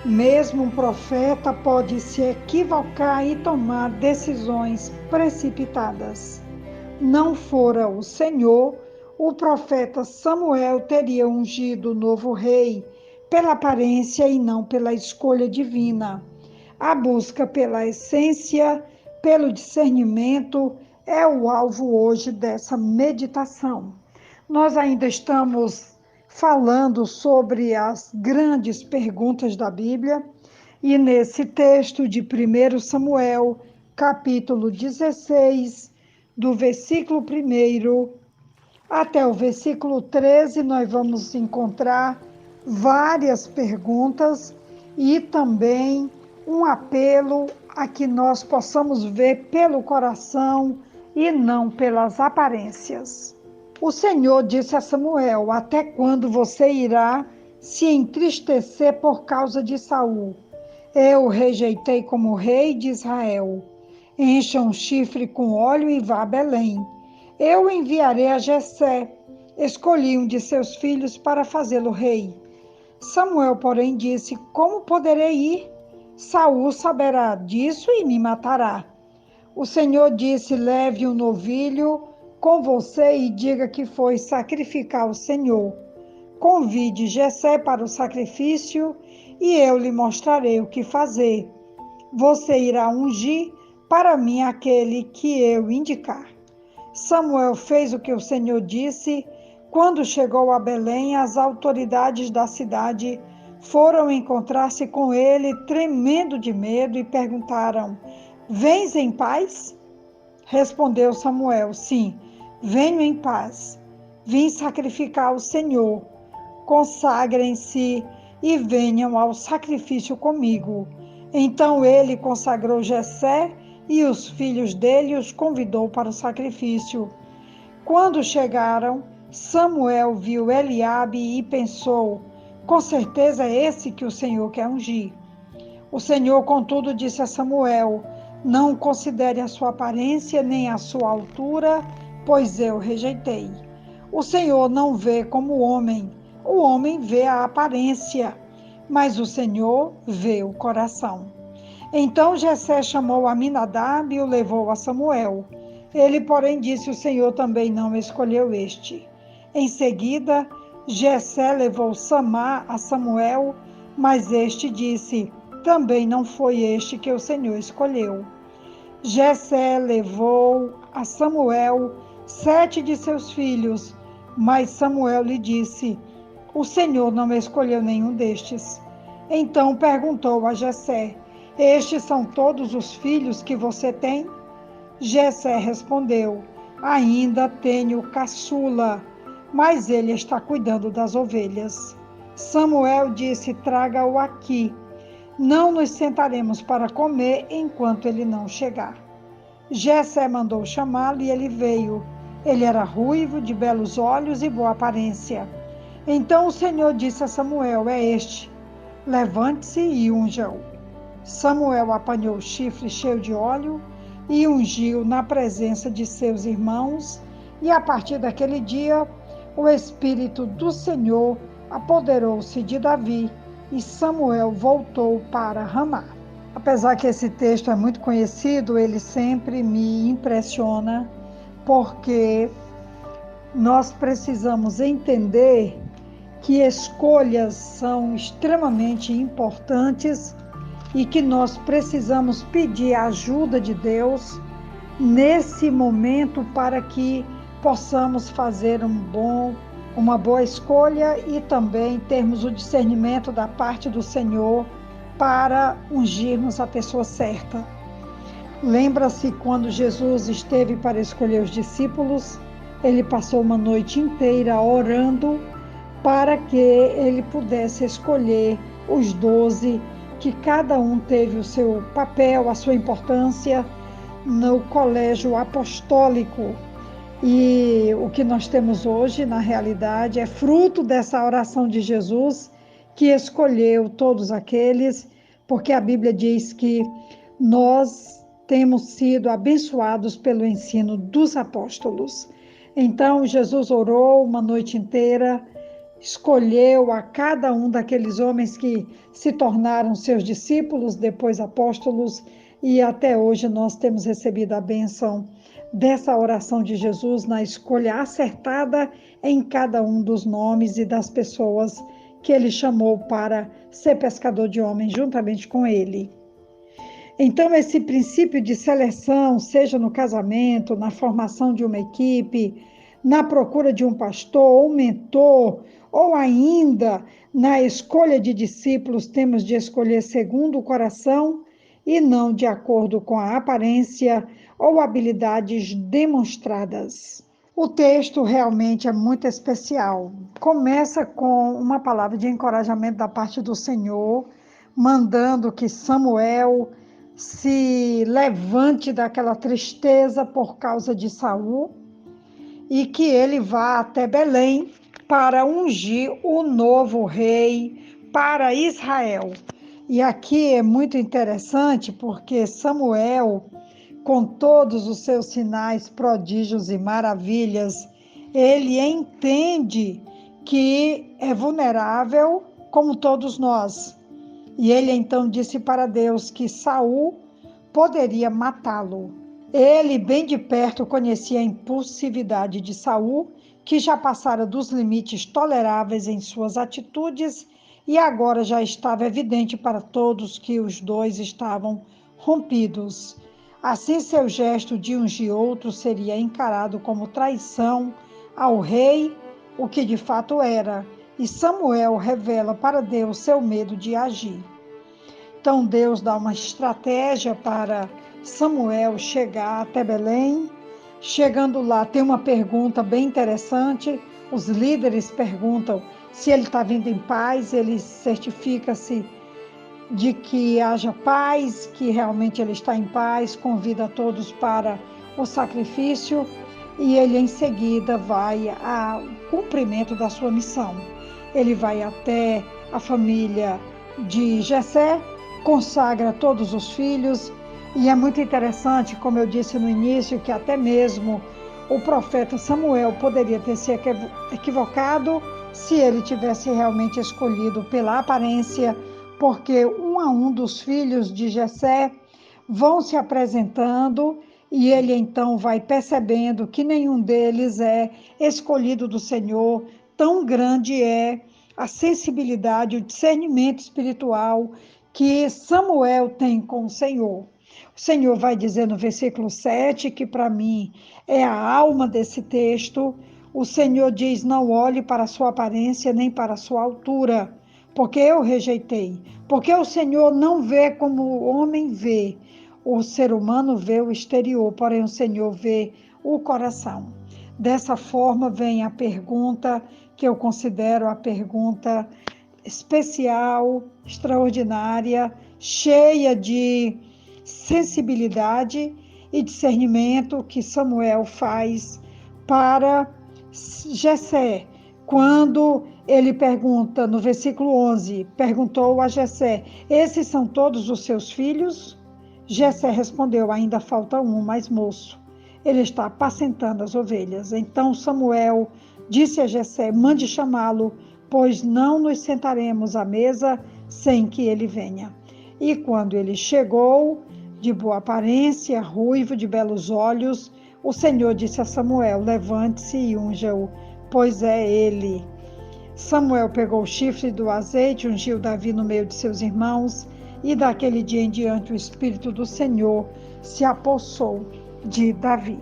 Mesmo um profeta pode se equivocar e tomar decisões precipitadas. Não fora o Senhor, o profeta Samuel teria ungido o novo rei pela aparência e não pela escolha divina. A busca pela essência, pelo discernimento, é o alvo hoje dessa meditação. Nós ainda estamos falando sobre as grandes perguntas da Bíblia, e nesse texto de 1 Samuel, capítulo 16, do versículo 1 até o versículo 13, nós vamos encontrar várias perguntas e também um apelo a que nós possamos ver pelo coração e não pelas aparências. O Senhor disse a Samuel: até quando você irá se entristecer por causa de Saul? Eu o rejeitei como rei de Israel. Encha um chifre com óleo e vá a Belém. Eu enviarei a Jessé. Escolhi um de seus filhos para fazê-lo rei. Samuel, porém, disse: como poderei ir? Saul saberá disso e me matará. O Senhor disse: leve um novilho com você e diga que foi sacrificar ao Senhor. Convide Jessé para o sacrifício e eu lhe mostrarei o que fazer. Você irá ungir para mim aquele que eu indicar. Samuel fez o que o Senhor disse. Quando chegou a Belém, as autoridades da cidade foram encontrar-se com ele, tremendo de medo, e perguntaram: vens em paz? Respondeu Samuel: sim, venho em paz. Vim sacrificar ao Senhor. Consagrem-se e venham ao sacrifício comigo. Então ele consagrou Jessé e os filhos dele os convidou para o sacrifício. Quando chegaram, Samuel viu Eliabe e pensou: com certeza é esse que o Senhor quer ungir. O Senhor, contudo, disse a Samuel: não considere a sua aparência nem a sua altura, pois eu rejeitei. O Senhor não vê como o homem vê a aparência, mas o Senhor vê o coração. Então Jessé chamou Aminadab e o levou a Samuel. Ele, porém, disse: o Senhor também não escolheu este. Em seguida, Jessé levou Samá a Samuel, mas este disse: também não foi este que o Senhor escolheu. Jessé levou a Samuel 7 de seus filhos, mas Samuel lhe disse: o Senhor não escolheu nenhum destes. Então perguntou a Jessé: estes são todos os filhos que você tem? Jessé respondeu: ainda tenho caçula, mas ele está cuidando das ovelhas. Samuel disse: traga-o aqui. Não nos sentaremos para comer enquanto ele não chegar. Jessé mandou chamá-lo e ele veio. Ele era ruivo, de belos olhos e boa aparência. Então o Senhor disse a Samuel: é este, levante-se e unja-o. Samuel apanhou o chifre cheio de óleo e ungiu na presença de seus irmãos, e a partir daquele dia o Espírito do Senhor apoderou-se de Davi, e Samuel voltou para Ramá. Apesar que esse texto é muito conhecido, ele sempre me impressiona, porque nós precisamos entender que escolhas são extremamente importantes e que nós precisamos pedir a ajuda de Deus nesse momento para que possamos fazer uma boa escolha e também termos o discernimento da parte do Senhor para ungirmos a pessoa certa. Lembra-se quando Jesus esteve para escolher os discípulos, ele passou uma noite inteira orando para que ele pudesse escolher os 12, que cada um teve o seu papel, a sua importância no colégio apostólico. E o que nós temos hoje, na realidade, é fruto dessa oração de Jesus, que escolheu todos aqueles, porque a Bíblia diz que nós temos sido abençoados pelo ensino dos apóstolos. Então, Jesus orou uma noite inteira, escolheu a cada um daqueles homens que se tornaram seus discípulos, depois apóstolos, e até hoje nós temos recebido a bênção dessa oração de Jesus na escolha acertada em cada um dos nomes e das pessoas que ele chamou para ser pescador de homens juntamente com ele. Então, esse princípio de seleção, seja no casamento, na formação de uma equipe, na procura de um pastor ou mentor, ou ainda na escolha de discípulos, temos de escolher segundo o coração e não de acordo com a aparência ou habilidades demonstradas. O texto realmente é muito especial. Começa com uma palavra de encorajamento da parte do Senhor, mandando que Samuel se levante daquela tristeza por causa de Saul e que ele vá até Belém para ungir o novo rei para Israel. E aqui é muito interessante porque Samuel, com todos os seus sinais, prodígios e maravilhas, ele entende que é vulnerável como todos nós. E ele então disse para Deus que Saul poderia matá-lo. Ele bem de perto conhecia a impulsividade de Saul, que já passara dos limites toleráveis em suas atitudes e agora já estava evidente para todos que os dois estavam rompidos. Assim, seu gesto de ungir outro seria encarado como traição ao rei, o que de fato era, e Samuel revela para Deus seu medo de agir. Então Deus dá uma estratégia para Samuel chegar até Belém. Chegando lá, tem uma pergunta bem interessante. Os líderes perguntam se ele está vindo em paz, ele certifica-se de que haja paz, que realmente ele está em paz, convida todos para o sacrifício e ele em seguida vai ao cumprimento da sua missão. Ele vai até a família de Jessé, consagra todos os filhos, e é muito interessante, como eu disse no início, que até mesmo o profeta Samuel poderia ter se equivocado se ele tivesse realmente escolhido pela aparência, porque um a um dos filhos de Jessé vão se apresentando e ele então vai percebendo que nenhum deles é escolhido do Senhor. Tão grande é a sensibilidade, o discernimento espiritual que Samuel tem com o Senhor. O Senhor vai dizer no versículo 7, que para mim é a alma desse texto. O Senhor diz: não olhe para a sua aparência nem para a sua altura, porque eu rejeitei. Porque o Senhor não vê como o homem vê. O ser humano vê o exterior, porém o Senhor vê o coração. Dessa forma vem a pergunta que eu considero a pergunta especial, extraordinária, cheia de sensibilidade e discernimento que Samuel faz para Jessé, quando ele pergunta, no versículo 11, perguntou a Jessé: esses são todos os seus filhos? Jessé respondeu: ainda falta um, mais moço. Ele está apacentando as ovelhas. Então Samuel disse a Jessé: mande chamá-lo, pois não nos sentaremos à mesa sem que ele venha. E quando ele chegou, de boa aparência, ruivo, de belos olhos, o Senhor disse a Samuel: levante-se e unja-o, pois é ele. Samuel pegou o chifre do azeite, ungiu Davi no meio de seus irmãos, e daquele dia em diante o Espírito do Senhor se apossou de Davi.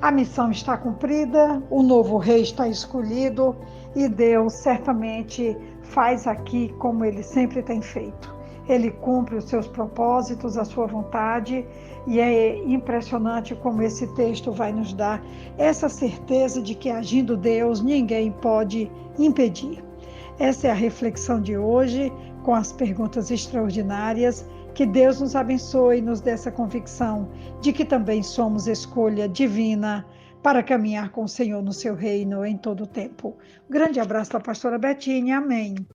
A missão está cumprida, o novo rei está escolhido e Deus certamente faz aqui como ele sempre tem feito. Ele cumpre os seus propósitos, a sua vontade, e é impressionante como esse texto vai nos dar essa certeza de que agindo Deus, ninguém pode impedir. Essa é a reflexão de hoje, com as perguntas extraordinárias. Que Deus nos abençoe e nos dê essa convicção de que também somos escolha divina para caminhar com o Senhor no seu reino em todo o tempo. Um grande abraço da pastora Betinha. Amém.